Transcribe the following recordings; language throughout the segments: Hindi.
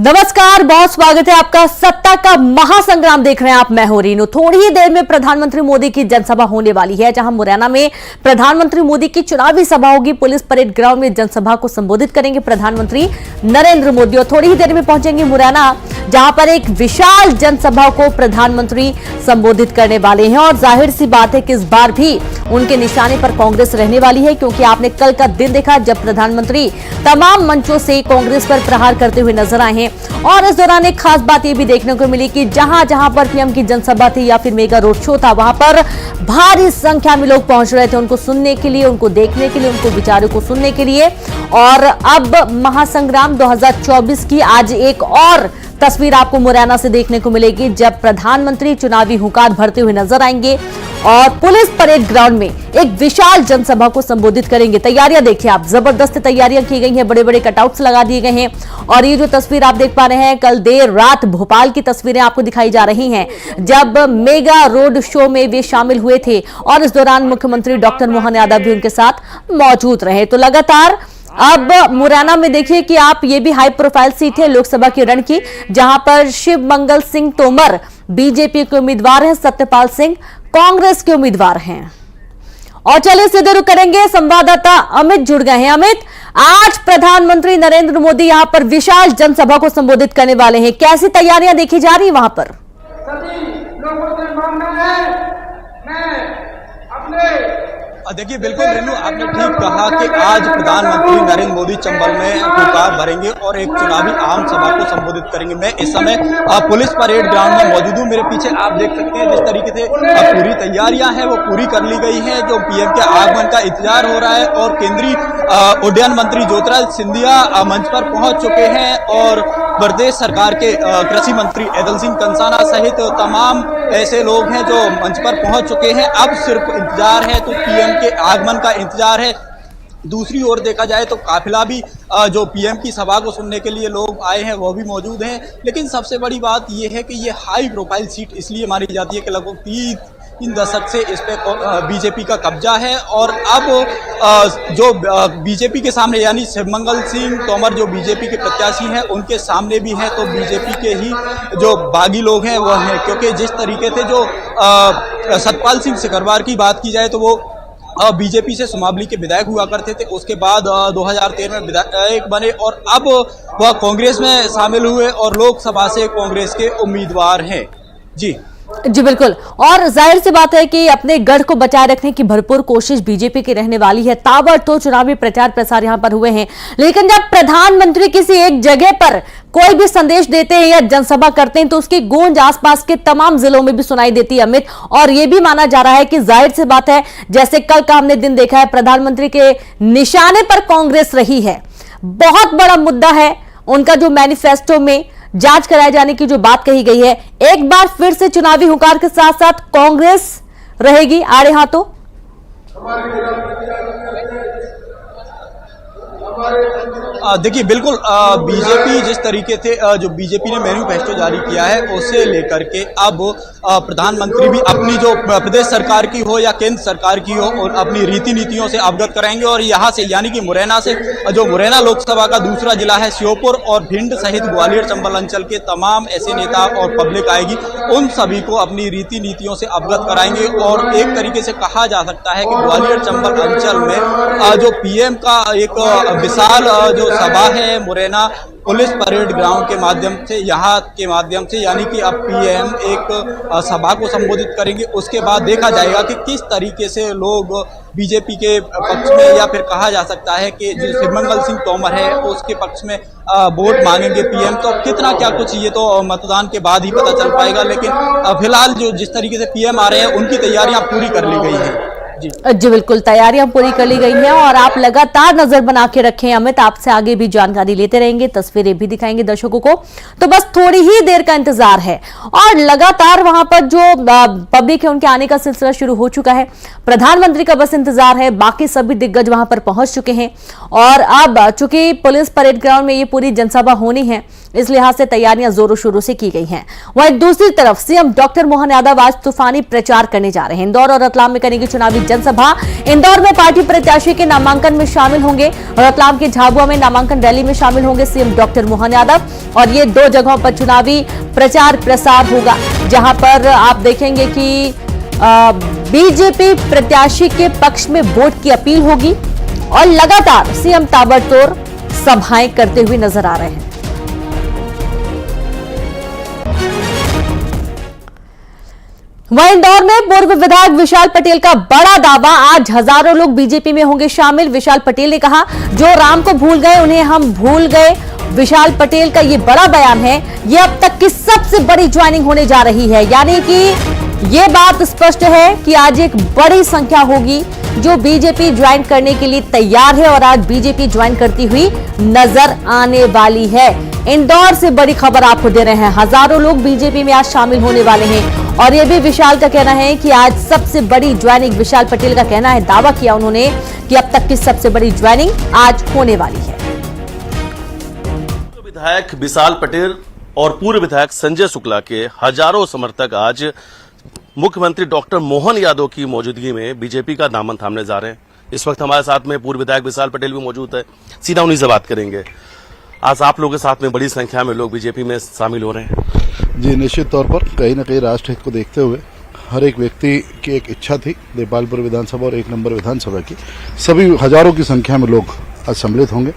नमस्कार, बहुत स्वागत है आपका। सत्ता का महासंग्राम देख रहे हैं आप। मैं हूं रीनू। थोड़ी ही देर में प्रधानमंत्री मोदी की जनसभा होने वाली है, जहां मुरैना में प्रधानमंत्री मोदी की चुनावी सभा होगी। पुलिस परेड ग्राउंड में जनसभा को संबोधित करेंगे प्रधानमंत्री नरेंद्र मोदी और थोड़ी ही देर में पहुंचेंगे मुरैना, जहां पर एक विशाल जनसभा को प्रधानमंत्री संबोधित करने वाले हैं। और जाहिर सी बात है कि इस बार भी उनके निशाने पर कांग्रेस रहने वाली है, क्योंकि आपने कल का दिन देखा जब प्रधानमंत्री तमाम मंचों से कांग्रेस पर प्रहार करते हुए नजर आए हैं। और इस दौरान एक खास बात यह भी देखने को मिली कि जहां जहां पर पीएम की जनसभा थी या फिर मेगा रोड शो था, वहां पर भारी संख्या में लोग पहुंच रहे थे उनको सुनने के लिए, उनको देखने के लिए, उनको विचारों को सुनने के लिए। और अब महासंग्राम 2024 की आज एक और तस्वीर आपको मुरैना से देखने को मिलेगी, जब प्रधानमंत्री चुनावी हुंकार भरते हुए नजर आएंगे और पुलिस परेड ग्राउंड में एक विशाल जनसभा को संबोधित करेंगे। तैयारियां देखिए आप, जबरदस्त तैयारियां की गई हैं, बड़े बड़े कटआउट्स लगा दिए गए हैं। और ये जो तस्वीर आप देख पा रहे हैं, कल देर रात भोपाल की तस्वीरें आपको दिखाई जा रही हैं, जब मेगा रोड शो में वे शामिल हुए थे और इस दौरान मुख्यमंत्री डॉक्टर मोहन यादव भी उनके साथ मौजूद रहे। तो लगातार अब मुरैना में देखिए कि आप, ये भी हाई प्रोफाइल सीट है लोकसभा की रण की, जहां पर शिव मंगल सिंह तोमर बीजेपी के उम्मीदवार हैं, सत्यपाल सिंह कांग्रेस के उम्मीदवार हैं। और चलिए सीधे रुक करेंगे, संवाददाता अमित जुड़ गए हैं। अमित, आज प्रधानमंत्री नरेंद्र मोदी यहां पर विशाल जनसभा को संबोधित करने वाले हैं, कैसी तैयारियां देखी जा रही वहां पर? सभी लोगों से मांगना है, मैं अपने देखिए, बिल्कुल रेनू, आपने ठीक कहा कि आज प्रधानमंत्री नरेंद्र मोदी चंबल में हुंकार भरेंगे और एक चुनावी आम सभा को संबोधित करेंगे। मैं इस समय पुलिस परेड ग्राउंड में मौजूद हूँ। मेरे पीछे आप देख सकते हैं जिस तरीके से पूरी तैयारियां हैं वो पूरी कर ली गई हैं। जो पीएम के आगमन का इंतजार हो रहा है और केंद्रीय उड्डयन मंत्री ज्योतिरादित्य सिंधिया मंच पर पहुंच चुके हैं और प्रदेश सरकार के कृषि मंत्री ऐदल सिंह कंसाना सहित तमाम ऐसे लोग हैं जो मंच पर पहुंच चुके हैं। अब सिर्फ इंतजार है तो पीएम के आगमन का इंतजार है। दूसरी ओर देखा जाए तो काफिला भी जो पीएम की सभा को सुनने के लिए लोग आए हैं वो भी मौजूद हैं। लेकिन सबसे बड़ी बात यह है कि ये हाई प्रोफाइल सीट इसलिए मानी जाती है कि लगभग 3 दशक से इस पे बीजेपी का कब्जा है। और अब जो बीजेपी के सामने यानी शिवमंगल सिंह तोमर जो बीजेपी के प्रत्याशी हैं उनके सामने भी हैं, तो बीजेपी के ही जो बागी लोग हैं वो हैं। क्योंकि जिस तरीके से जो सतपाल सिंह सिकरवार की बात की जाए तो वो बीजेपी से सुमावली के विधायक हुआ करते थे, उसके बाद 2013 में विधायक बने और अब वह कांग्रेस में शामिल हुए और लोकसभा से कांग्रेस के उम्मीदवार हैं। जी बिल्कुल। और जाहिर सी बात है कि अपने गढ़ को बचाए रखने की भरपूर कोशिश बीजेपी की रहने वाली है। ताबड़तोड़ चुनावी प्रचार प्रसार यहां पर हुए हैं, लेकिन जब प्रधानमंत्री किसी एक जगह पर कोई भी संदेश देते हैं या जनसभा करते हैं तो उसकी गूंज आसपास के तमाम जिलों में भी सुनाई देती है, अमित। और यह भी माना जा रहा है कि जाहिर सी बात है, जैसे कल का हमने दिन देखा है, प्रधानमंत्री के निशाने पर कांग्रेस रही है। बहुत बड़ा मुद्दा है उनका जो मैनिफेस्टो में जांच कराए जाने की जो बात कही गई है। एक बार फिर से चुनावी हुंकार के साथ साथ कांग्रेस रहेगी आड़े हाथों। देखिए, बिल्कुल बीजेपी जिस तरीके से जो बीजेपी ने मैनिफेस्टो जारी किया है उसे लेकर के अब प्रधानमंत्री भी अपनी जो प्रदेश सरकार की हो या केंद्र सरकार की हो और अपनी रीति नीतियों से अवगत कराएंगे। और यहाँ से यानी कि मुरैना से, जो मुरैना लोकसभा का दूसरा जिला है, श्योपुर और भिंड सहित ग्वालियर चंबल अंचल के तमाम ऐसे नेता और पब्लिक आएगी, उन सभी को अपनी रीति नीतियों से अवगत कराएंगे। और एक तरीके से कहा जा सकता है कि ग्वालियर चंबल अंचल में जो पीएम का एक विशाल जो सभा है मुरैना पुलिस परेड ग्राउंड के माध्यम से, यहाँ के माध्यम से, यानी कि अब पीएम एक सभा को संबोधित करेंगे। उसके बाद देखा जाएगा कि किस तरीके से लोग बीजेपी के पक्ष में, या फिर कहा जा सकता है कि जो शिवमंगल सिंह तोमर है उसके पक्ष में वोट मांगेंगे पीएम। तो कितना क्या कुछ ये तो मतदान के बाद ही पता चल पाएगा। लेकिन फिलहाल जो जिस तरीके से पीएम आ रहे हैं उनकी तैयारियां पूरी कर ली गई हैं। जी बिल्कुल, तैयारियां पूरी कर ली गई हैं और आप लगातार नजर बना के रखें अमित। आपसे आगे भी जानकारी लेते रहेंगे, तस्वीरें भी दिखाएंगे दर्शकों को। तो बस थोड़ी ही देर का इंतजार है और लगातार वहां पर जो पब्लिक है उनके आने का सिलसिला शुरू हो चुका है। प्रधानमंत्री का बस इंतजार है, बाकी सभी दिग्गज वहां पर पहुंच चुके हैं। और अब चूंकि पुलिस परेड ग्राउंड में ये पूरी जनसभा होनी है इस लिहाज से तैयारियां जोरों शोरों से की गई हैं। वहीं दूसरी तरफ सीएम डॉक्टर मोहन यादव आज तूफानी प्रचार करने जा रहे हैं। इंदौर और रतलाम में करेंगे चुनावी जनसभा। इंदौर में पार्टी प्रत्याशी के नामांकन में शामिल होंगे और रतलाम के झाबुआ में नामांकन रैली में शामिल होंगे सीएम डॉक्टर मोहन यादव। और ये 2 जगहों पर चुनावी प्रचार प्रसार होगा, जहां पर आप देखेंगे कि बीजेपी प्रत्याशी के पक्ष में वोट की अपील होगी और लगातार सीएम ताबड़तोड़ सभाएं करते हुए नजर आ रहे हैं। वहीं इंदौर में पूर्व विधायक विशाल पटेल का बड़ा दावा, आज हजारों लोग बीजेपी में होंगे शामिल। विशाल पटेल ने कहा, जो राम को भूल गए उन्हें हम भूल गए। विशाल पटेल का यह बड़ा बयान है। यह अब तक की सबसे बड़ी ज्वाइनिंग होने जा रही है, यानी कि यह बात स्पष्ट है कि आज एक बड़ी संख्या होगी जो बीजेपी ज्वाइन करने के लिए तैयार है और आज बीजेपी ज्वाइन करती हुई नजर आने वाली है। इंदौर से बड़ी खबर आपको दे रहे हैं, हजारों लोग बीजेपी में आज शामिल होने वाले हैं और यह भी विशाल का कहना है कि आज सबसे बड़ी ज्वाइनिंग, विशाल पटेल का कहना है, दावा किया उन्होंने कि अब तक की सबसे बड़ी ज्वाइनिंग आज होने वाली है। विधायक विशाल पटेल और पूर्व विधायक संजय शुक्ला के हजारों समर्थक आज मुख्यमंत्री डॉक्टर मोहन यादव की मौजूदगी में बीजेपी का दामन थामने जा रहे हैं। इस वक्त हमारे साथ में पूर्व विधायक विशाल पटेल भी मौजूद है, सीधा उन्हीं से बात करेंगे। आज आप लोगों के साथ में बड़ी संख्या में लोग बीजेपी में शामिल हो रहे हैं। जी, निश्चित तौर पर कहीं न कहीं राष्ट्र हित को देखते हुए हर एक व्यक्ति की एक इच्छा थी, देपालपुर विधानसभा और 1 नंबर विधानसभा की सभी हजारों की संख्या में लोग आज सम्मिलित होंगे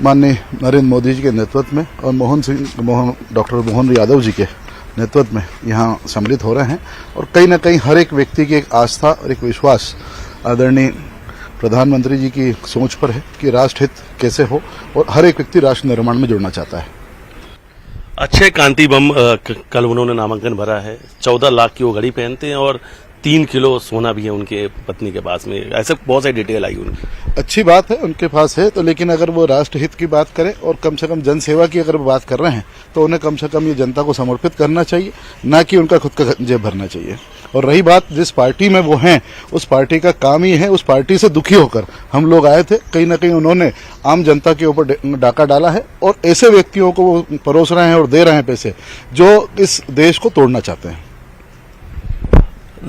माननीय नरेंद्र मोदी जी के नेतृत्व में और डॉक्टर मोहन यादव जी के नेतृत्व में यहाँ सम्मिलित हो रहे हैं। और कहीं न कहीं हर एक व्यक्ति की एक आस्था और एक विश्वास आदरणीय प्रधानमंत्री जी की सोच पर है कि राष्ट्र हित कैसे हो और हर एक व्यक्ति राष्ट्र निर्माण में जुड़ना चाहता है। अक्षय कांति बम कल उन्होंने नामांकन भरा है, 14 लाख की वो घड़ी पहनते हैं और 3 किलो सोना भी है उनके पत्नी के पास में, ऐसे बहुत सारी डिटेल आई उनकी। अच्छी बात है उनके पास है तो, लेकिन अगर वो राष्ट्र हित की बात करें और कम से कम जन सेवा की अगर वो बात कर रहे हैं तो उन्हें कम से कम ये जनता को समर्पित करना चाहिए, ना कि उनका खुद का जेब भरना चाहिए। और रही बात जिस पार्टी में वो हैं, उस पार्टी का काम ही है उस पार्टी से दुखी होकर हम लोग आए थे। कहीं ना कहीं उन्होंने आम जनता के ऊपर डाका डाला है और ऐसे व्यक्तियों को वो परोस रहे हैं और दे रहे हैं पैसे जो इस देश को तोड़ना चाहते हैं।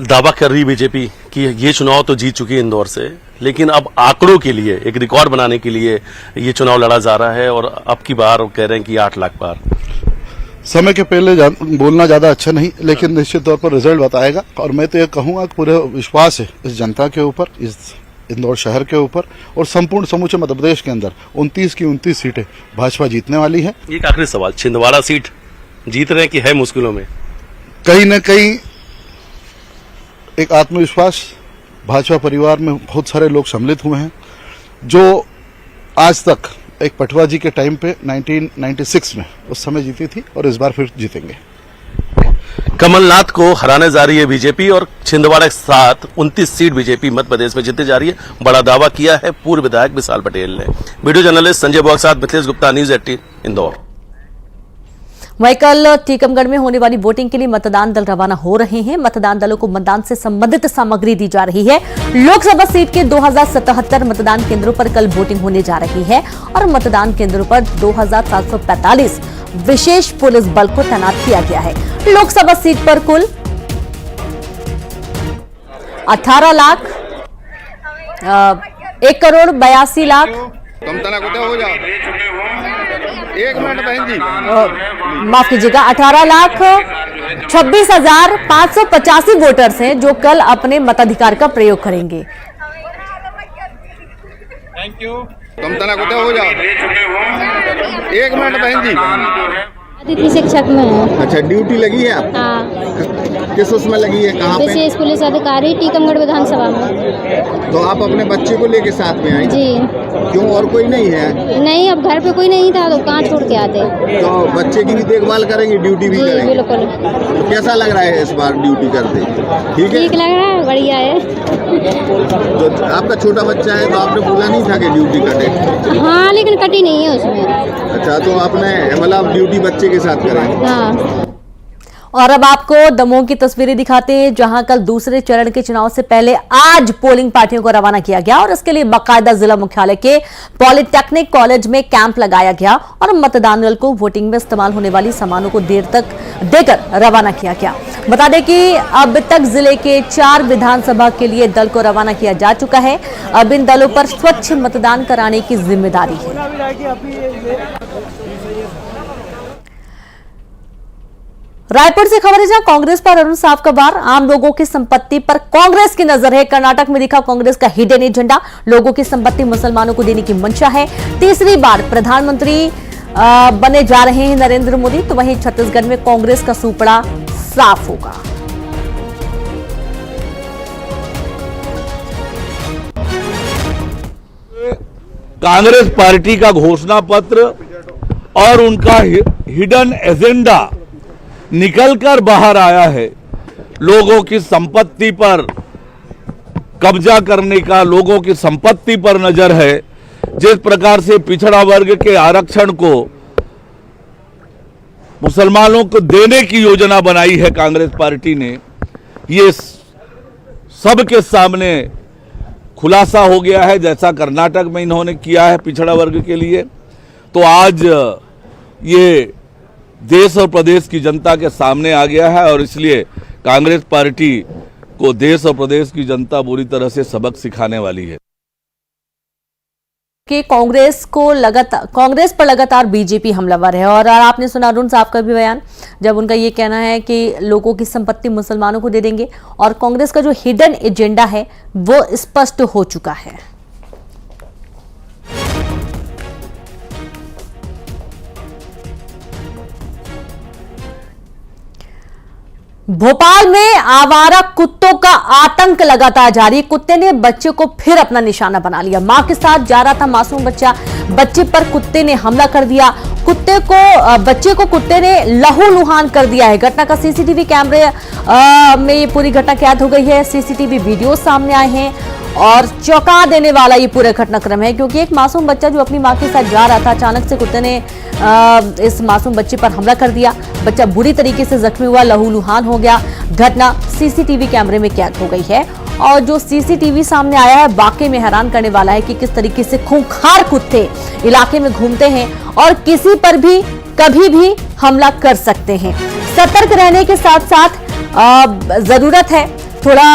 दावा कर रही बीजेपी कि ये चुनाव तो जीत चुकी है इंदौर से, लेकिन अब आंकड़ों के लिए एक रिकॉर्ड बनाने के लिए ये चुनाव लड़ा जा रहा है और अब की बार वो कह रहे हैं कि 8 लाख पार। समय के पहले बोलना ज्यादा अच्छा नहीं, लेकिन निश्चित तौर पर रिजल्ट बताएगा। और मैं तो ये कहूंगा कि पूरा विश्वास है इस जनता के ऊपर, इस इंदौर शहर के ऊपर और संपूर्ण समूचे मध्य प्रदेश के अंदर 29 की 29 सीटें भाजपा जीतने वाली है। एक आखिरी सवाल, छिंदवाड़ा सीट जीत रहे हैं कि है मुश्किलों में? कहीं न कहीं एक आत्मविश्वास भाजपा परिवार में बहुत सारे लोग सम्मिलित हुए हैं जो आज तक एक पटवा जी के टाइम पे 1996 में उस समय जीती थी और इस बार फिर जीतेंगे। कमलनाथ को हराने जा रही है बीजेपी और छिंदवाड़ा के साथ 29 सीट बीजेपी मध्य प्रदेश में जीतने जा रही है, बड़ा दावा किया है पूर्व विधायक विशाल पटेल ने। वीडियो जर्नलिस्ट संजय बुआ के साथ मिथिलेश गुप्ता, न्यूज 18 इंदौर। वहीं कल टीकमगढ़ में होने वाली वोटिंग के लिए मतदान दल रवाना हो रहे हैं। मतदान दलों को मतदान से संबंधित सामग्री दी जा रही है। लोकसभा सीट के 2077 मतदान केंद्रों पर कल वोटिंग होने जा रही है और मतदान केंद्रों पर 2745 विशेष पुलिस बल को तैनात किया गया है। लोकसभा सीट पर कुल 18 लाख 1 करोड़ 82 लाख कम तना को हो जाओ 1 मिनट बहन जी, माफ कीजिएगा 18 लाख 26,585 वोटर्स हैं जो कल अपने मताधिकार का प्रयोग करेंगे। Thank you. कम तना को हो जाओ 1 मिनट बहन जी। अतिथि शिक्षक में है। अच्छा, ड्यूटी लगी है आप? हाँ। किस उसमें लगी है, कहाँ पे? विशेष पुलिस अधिकारी टीकमगढ़ विधानसभा में। तो आप अपने बच्चे को लेके साथ में आई? जी। क्यों, और कोई नहीं है? नहीं, अब घर पे कोई नहीं था तो कहाँ छोड़ के आते। तो बच्चे की भी देखभाल करेंगे, ड्यूटी भी करेंगे? बिल्कुल। तो कैसा लग रहा है इस बार ड्यूटी करते? ठीक है, ठीक लग रहा है, बढ़िया है। तो आपका छोटा बच्चा है तो आपने बोला नहीं था कि ड्यूटी कटे? हाँ, लेकिन कटी नहीं है उसमें। अच्छा, तो आपने मतलब ड्यूटी बच्चे के साथ करें? हाँ। और अब आपको दमोह की तस्वीरें दिखाते हैं, जहां कल दूसरे चरण के चुनाव से पहले आज पोलिंग पार्टियों को रवाना किया गया और इसके लिए बाकायदा जिला मुख्यालय के पॉलिटेक्निक कॉलेज में कैंप लगाया गया और मतदान दल को वोटिंग में इस्तेमाल होने वाली सामानों को देर तक देकर रवाना किया गया। बता दें कि अब तक जिले के 4 विधानसभा के लिए दल को रवाना किया जा चुका है। अब इन दलों पर स्वच्छ मतदान कराने की जिम्मेदारी है। रायपुर से खबर है, जहां कांग्रेस पर अरुण साफ का वार। आम लोगों की संपत्ति पर कांग्रेस की नजर है। कर्नाटक में दिखा कांग्रेस का हिडन एजेंडा, लोगों की संपत्ति मुसलमानों को देने की मंशा है। तीसरी बार प्रधानमंत्री बने जा रहे हैं नरेंद्र मोदी, तो वहीं छत्तीसगढ़ में कांग्रेस का सूपड़ा साफ होगा। कांग्रेस पार्टी का घोषणा पत्र और उनका हिडन एजेंडा निकलकर बाहर आया है। लोगों की संपत्ति पर कब्जा करने का, लोगों की संपत्ति पर नजर है। जिस प्रकार से पिछड़ा वर्ग के आरक्षण को मुसलमानों को देने की योजना बनाई है कांग्रेस पार्टी ने, ये सबके सामने खुलासा हो गया है। जैसा कर्नाटक में इन्होंने किया है पिछड़ा वर्ग के लिए, तो आज ये देश और प्रदेश की जनता के सामने आ गया है और इसलिए कांग्रेस पार्टी को देश और प्रदेश की जनता बुरी तरह से सबक सिखाने वाली है कि कांग्रेस पर लगातार बीजेपी हमलावर है। और आपने सुना अरुण साहब का भी बयान, जब उनका ये कहना है कि लोगों की संपत्ति मुसलमानों को दे देंगे और कांग्रेस का जो हिडन एजेंडा है वो स्पष्ट हो चुका है। भोपाल में आवारा कुत्तों का आतंक लगातार जारी। कुत्ते ने बच्चे को फिर अपना निशाना बना लिया। मां के साथ जा रहा था मासूम बच्चा, बच्चे पर कुत्ते ने हमला कर दिया। बच्चे को कुत्ते ने लहूलुहान कर दिया है। घटना का सीसीटीवी कैमरे में ये पूरी घटना कैद हो गई है। सीसीटीवी वीडियो सामने आए हैं और चौंका देने वाला ये पूरा घटनाक्रम है, क्योंकि एक मासूम बच्चा जो अपनी मां के साथ जा रहा था, अचानक से कुत्ते ने इस मासूम बच्चे पर हमला कर दिया। बच्चा बुरी तरीके से जख्मी हुआ, लहूलुहान हो गया। घटना सीसीटीवी कैमरे में कैद हो गई है और जो सीसीटीवी सामने आया है वाकई में हैरान करने वाला है कि किस तरीके से खूंखार कुत्ते इलाके में घूमते हैं और किसी पर भी कभी भी हमला कर सकते हैं। सतर्क रहने के साथ साथ जरूरत है थोड़ा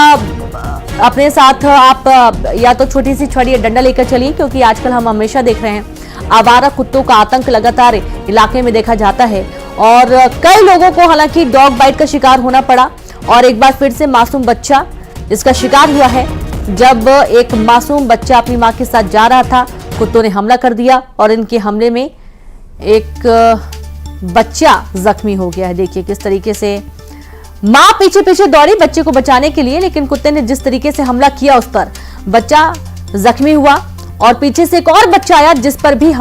अपने साथ आप या तो छोटी सी छड़ी या डंडा लेकर चलिए, क्योंकि आजकल हम हमेशा देख रहे हैं आवारा कुत्तों का आतंक लगातार इलाके में देखा जाता है और कई लोगों को हालांकि डॉग बाइट का शिकार होना पड़ा और एक बार फिर से मासूम बच्चा इसका शिकार हुआ है। जब एक मासूम बच्चा अपनी मां के साथ जा रहा था, कुत्तों ने हमला कर दिया और इनके हमले में एक बच्चा जख्मी हो गया है। देखिए किस तरीके से मां पीछे पीछे दौड़ी बच्चे को बचाने के लिए, लेकिन कुत्ते ने जिस तरीके से हमला किया उस पर बच्चा जख्मी हुआ और पीछे से एक और बच्चा आया जिस पर भी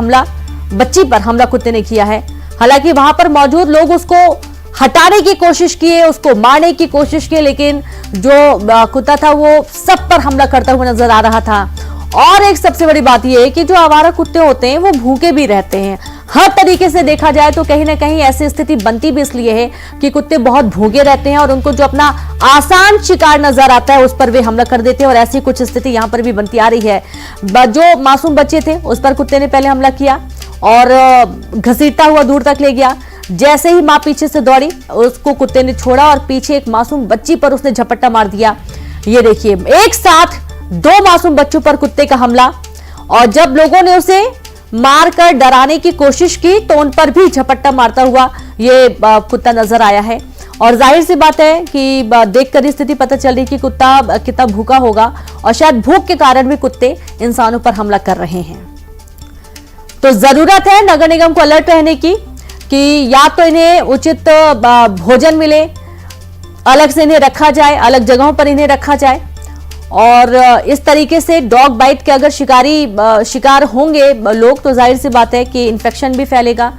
बच्ची पर हमला कुत्ते ने किया है। हालांकि वहां पर मौजूद लोग उसको हटाने की कोशिश किए, उसको मारने की कोशिश की, लेकिन जो कुत्ता था वो सब पर हमला करता हुआ नजर आ रहा था। और एक सबसे बड़ी बात यह है कि जो आवारा कुत्ते होते हैं वो भूखे भी रहते हैं। हर तरीके से देखा जाए तो कहीं ना कहीं ऐसी स्थिति बनती भी इसलिए है कि कुत्ते बहुत भूखे रहते हैं और उनको जो अपना आसान शिकार नजर आता है उस पर वे हमला कर देते हैं और ऐसी कुछ स्थिति यहां पर भी बनती आ रही है। जो मासूम बच्चे थे उस पर कुत्ते ने पहले हमला किया और घसीटता हुआ दूर तक ले गया। जैसे ही मां पीछे से दौड़ी उसको कुत्ते ने छोड़ा और पीछे एक मासूम बच्ची पर उसने झपट्टा मार दिया। ये देखिए एक साथ 2 मासूम बच्चों पर कुत्ते का हमला और जब लोगों ने उसे मारकर डराने की कोशिश की तो उन पर भी झपट्टा मारता हुआ ये कुत्ता नजर आया है। और जाहिर सी बात है कि देखकर स्थिति पता चल रही कि कुत्ता कितना भूखा होगा और शायद भूख के कारण भी कुत्ते इंसानों पर हमला कर रहे हैं। तो जरूरत है नगर निगम को अलर्ट रहने की कि या तो इन्हें उचित भोजन मिले, अलग से इन्हें रखा जाए, अलग जगहों पर इन्हें रखा जाए और इस तरीके से डॉग बाइट के अगर शिकार होंगे लोग तो जाहिर सी बात है कि इन्फेक्शन भी फैलेगा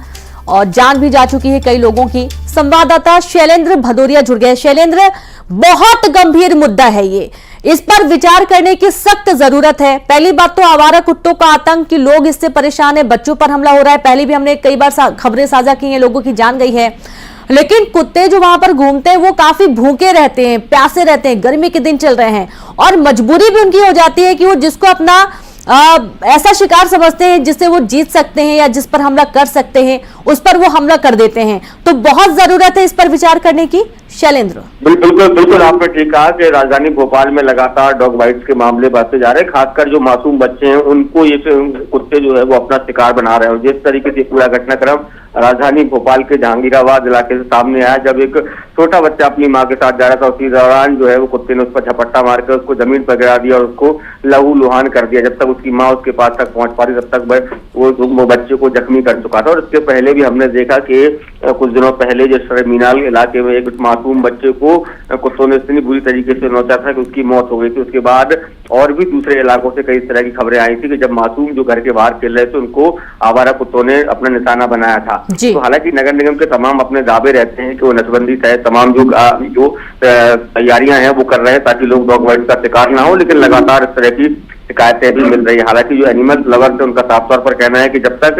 और जान भी जा चुकी है कई लोगों की। संवाददाता शैलेंद्र भदौरिया जुड़ गए। शैलेंद्र, बहुत गंभीर मुद्दा है ये, इस पर विचार करने की सख्त जरूरत है। पहली बात तो आवारा कुत्तों का आतंक कि लोग इससे परेशान है, बच्चों पर हमला हो रहा है, पहले भी हमने कई बार खबरें साझा की हैं, लोगों की जान गई है। लेकिन कुत्ते जो वहां पर घूमते हैं वो काफी भूखे रहते हैं, प्यासे रहते हैं, गर्मी के दिन चल रहे हैं और मजबूरी भी उनकी हो जाती है कि वो जिसको अपना ऐसा शिकार समझते हैं जिससे वो जीत सकते हैं या जिस पर हमला कर सकते हैं उस पर वो हमला कर देते हैं। तो बहुत जरूरत है इस पर विचार करने की। शैलेंद्र, बिल्कुल आपने ठीक कहा कि राजधानी भोपाल में लगातार डॉग बाइट्स के मामले बढ़ते जा रहे हैं। खासकर जो मासूम बच्चे हैं उनको ये कुत्ते जो है वो अपना शिकार बना रहे हैं। जिस तरीके से पूरा घटनाक्रम राजधानी भोपाल के जहांगीराबाद इलाके से सामने आया, जब एक छोटा बच्चा अपनी मां के साथ जा रहा था, उसी दौरान जो है वो कुत्ते ने उस पर झपट्टा मारकर उसको जमीन पर गिरा दिया और उसको लहू लुहान कर दिया। जब तक उसकी मां उसके पास तक पहुंच पा रही तब तक वो बच्चे को जख्मी कर चुका था। और इसके पहले भी हमने देखा कि कुछ दिनों पहले जो शर्मीनाल इलाके में एक मासूम बच्चे को कुत्तों ने इतनी बुरी तरीके से नोचा था कि उसकी मौत हो गई थी। उसके बाद और भी दूसरे इलाकों से कई तरह की खबरें आई थी कि जब मासूम जो घर के बाहर खेल रहे थे उनको आवारा कुत्तों ने अपना निशाना बनाया था। तो हालांकि नगर निगम के तमाम अपने दावे रहते हैं कि वो नसबंदी सहित तमाम जो तैयारियां हैं वो कर रहे हैं ताकि लोग डॉग बाइट का शिकार ना हो, लेकिन लगातार इस तरह की शिकायतें भी मिल रही है। हालांकि जो एनिमल लवर्स है उनका साफ तौर पर कहना है कि जब तक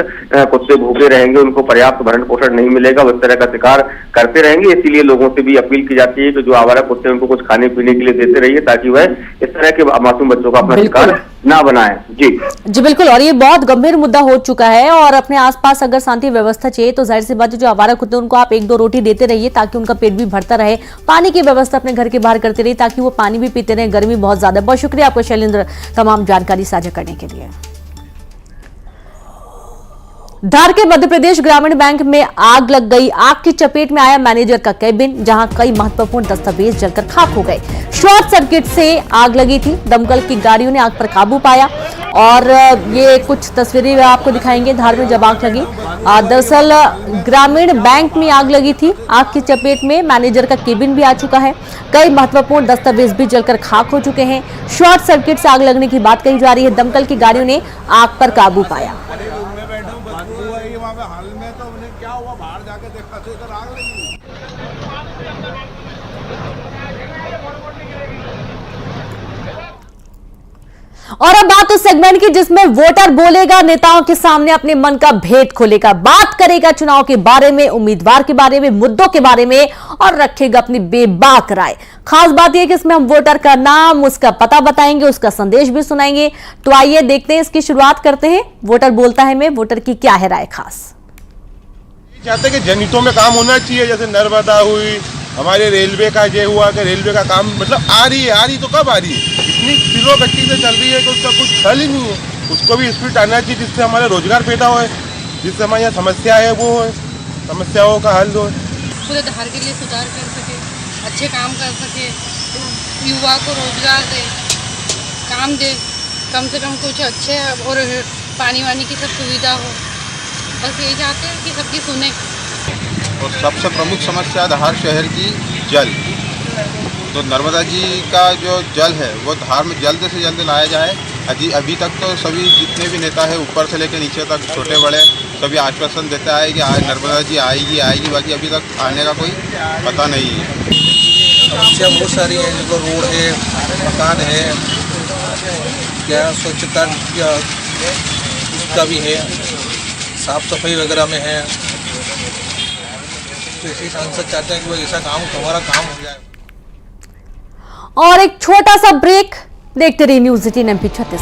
कुत्ते भूखे रहेंगे, उनको पर्याप्त भरण पोषण नहीं मिलेगा, वो इस तरह का शिकार करते रहेंगे। इसीलिए लोगों से भी अपील की जाती है कि जो आवारा कुत्ते उनको कुछ खाने पीने के लिए देते रहिए ताकि वह इस तरह के मासूम बच्चों का अपना शिकार ना बनाए। जी बिल्कुल, और ये बहुत गंभीर मुद्दा हो चुका है और अपने आसपास अगर शांति व्यवस्था चाहिए तो जाहिर सी बात है जो आवारा कुत्ते उनको आप 1-2 रोटी देते रहिए ताकि उनका पेट भी भरता रहे। पानी की व्यवस्था अपने घर के बाहर करते रहिए ताकि वो पानी भी पीते रहे। गर्मी बहुत ज्यादा। बहुत शुक्रिया आपका शैलेंद्र तमाम जानकारी साझा करने के लिए। धार के मध्य प्रदेश ग्रामीण बैंक में आग लग गई। आग की चपेट में आया मैनेजर का केबिन, जहां कई महत्वपूर्ण दस्तावेज जलकर खाक हो गए। शॉर्ट सर्किट से आग लगी थी। दमकल की गाड़ियों ने आग पर काबू पाया और ये कुछ तस्वीरें आपको दिखाएंगे धार में जब आग लगी। दरअसल ग्रामीण बैंक में आग लगी थी। आग की चपेट में मैनेजर का केबिन भी आ चुका है। कई महत्वपूर्ण दस्तावेज भी जलकर खाक हो चुके हैं। शॉर्ट सर्किट से आग लगने की बात कही जा रही है। दमकल की गाड़ियों ने आग पर काबू पाया। हाल में तो उन्हें क्या हुआ, बाहर जाके देखा तो इधर आग लगी। और अब बात उस सेगमेंट की जिसमें वोटर बोलेगा, नेताओं के सामने अपने मन का भेद खोलेगा, बात करेगा चुनाव के बारे में, उम्मीदवार के बारे में, मुद्दों के बारे में और रखेगा अपनी बेबाक राय। खास बात यह कि इसमें हम वोटर का नाम, उसका पता बताएंगे, उसका संदेश भी सुनाएंगे। तो आइए देखते हैं, इसकी शुरुआत करते हैं। वोटर बोलता है में वोटर की क्या है राय खास। चाहते हैं कि जनहितों में काम होना चाहिए, जैसे नर्मदा हुई, हमारे रेलवे का ये हुआ कि रेलवे का काम मतलब आ रही तो कब आ रही है, इतनी दिनों गति से चल रही है कि उसका कुछ हल ही नहीं है। उसको भी स्पीड आना चाहिए जिससे हमारा रोजगार पैदा हो, जिससे हमारी यहाँ समस्या है वो हो, समस्याओं का हल हो, पूरे धार के लिए सुधार कर सके, अच्छे काम कर सके, युवा को रोजगार दे, काम दे, कम से कम कुछ अच्छे और पानी वानी की सब सुविधा हो। बस यही चाहते हैं कि सबकी सुने। और सबसे प्रमुख समस्या धार शहर की जल, तो नर्मदा जी का जो जल है वो धार में जल्द से जल्द लाया जाए। अभी तक तो सभी जितने भी नेता है ऊपर से लेकर नीचे तक, छोटे बड़े सभी आश्वासन देता है कि आज नर्मदा जी आएगी, बाकी अभी तक आने का कोई पता नहीं है। समस्या बहुत सारी है, जैसे रोड है, मकान है, क्या स्वच्छता का भी है, साफ सफाई वगैरह में है। तो इसी सांसद चाहते हैं कि वो ऐसा काम, हमारा काम हो जाए। और एक छोटा सा ब्रेक, देखते रहिए न्यूज़ 18 MP 36।